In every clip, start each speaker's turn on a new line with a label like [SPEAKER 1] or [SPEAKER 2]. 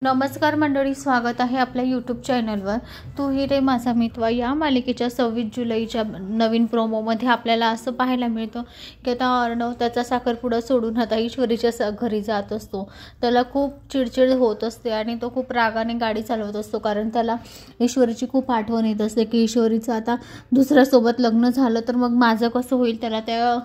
[SPEAKER 1] नमस्कार मंडळी, स्वागत आहे आपल्या यूट्यूब चॅनलवर. तू ही रे माझा मितवा या मालिकेच्या 26 जुलैच्या नवीन प्रोमोमध्ये आपल्याला असं पाहायला मिळतं की आता अर्णव त्याचा साखरपुडा सोडून आता ईश्वरीच्या घरी जात असतो. त्याला खूप चिडचिड होत असते आणि तो खूप रागाने गाडी चालवत असतो, कारण त्याला ईश्वरीची खूप आठवण येत असते की ईश्वरीचं आता दुसऱ्यासोबत लग्न झालं तर मग माझं कसं होईल. त्याला त्या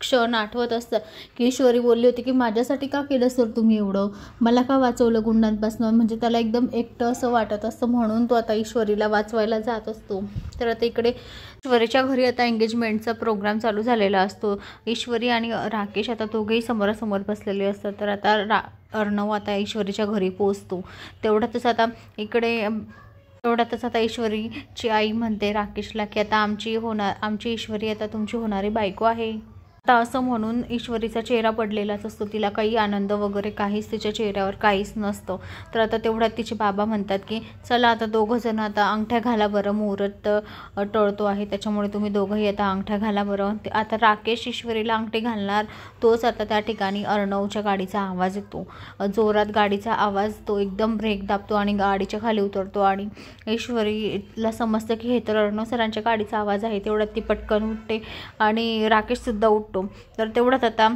[SPEAKER 1] क्षण आठवत असतं की ईश्वरी बोलली होती की माझ्यासाठी का केलं सर तुम्ही एवढं, मला का वाचवलं गुंडांपासून. म्हणजे त्याला एकदम एकटं असं वाटत असतं, म्हणून तो आता ईश्वरीला वाचवायला जात असतो. तर आता इकडे ईश्वरीच्या घरी आता एंगेजमेंटचा प्रोग्राम चालू झालेला असतो. ईश्वरी आणि राकेश आता दोघेही समोरासमोर बसलेले असतात. तर आता अर्णव आता ईश्वरीच्या घरी पोहोचतो. तेवढ्यातच आता ईश्वरीची आई म्हणते राकेशला की आता आमची ईश्वरी आता तुमची होणारी बायको आहे. आता असं म्हणून ईश्वरीचा चेहरा पडलेलाच असतो. तिला काही आनंद वगैरे काहीच तिच्या चेहऱ्यावर काहीच नसतं. तर आता तेवढ्यात तिचे बाबा म्हणतात की चला आता दोघंजण आता अंगठ्या घाला बरं, मुहूर्त टळतो आहे त्याच्यामुळे तुम्ही दोघंही आता अंगठ्या घाला बरं. आता राकेश ईश्वरीला अंगठी घालणार तोच आता त्या ठिकाणी अर्णवच्या गाडीचा आवाज येतो. जोरात गाडीचा आवाज, तो एकदम ब्रेक दाबतो आणि गाडीच्या खाली उतरतो आणि ईश्वरीला समजतं की हे तर अर्णव सरांच्या गाडीचा आवाज आहे. तेवढ्यात ती पटकन उठते आणि राकेशसुद्धा उठतो. तर तेवढ्यात आता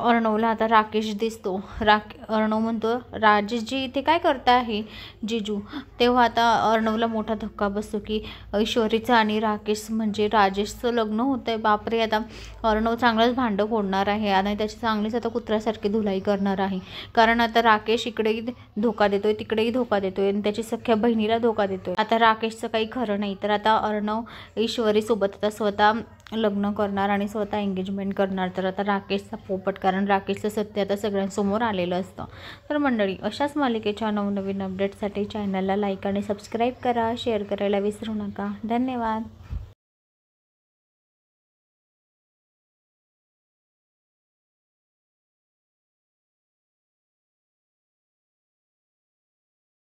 [SPEAKER 1] अर्णवला आता राकेश दिसतो. अर्णव म्हणतो राजेशजी इथे काय करता आहे जिजू. तेव्हा आता अर्णवला मोठा धक्का बसतो की ईश्वरीचं आणि राकेश म्हणजे राजेशचं लग्न होतं आहे. बापरे, आता अर्णव चांगलंच भांडं फोडणार आहे आणि त्याची चांगलीच आता कुत्र्यासारखी धुलाई करणार आहे. कारण आता राकेश इकडेही धोका देतोय तिकडेही धोका देतोय आणि त्याची सख्या बहिणीला धोका देतोय. आता राकेशचं काही खरं नाही. तर आता अर्णव ईश्वरीसोबत आता स्वतः लग्न करणार आणि स्वतः एंगेजमेंट करणार. तर आता राकेशचा पोपट, कारण राकेशचं सत्य आता सगळ्यांसमोर आलेलं असतं. तर मंडळी, अशाच मालिकेच्या नवनवीन अपडेटसाठी चॅनलला लाईक आणि सबस्क्राईब करा, शेअर करायला विसरू नका. धन्यवाद.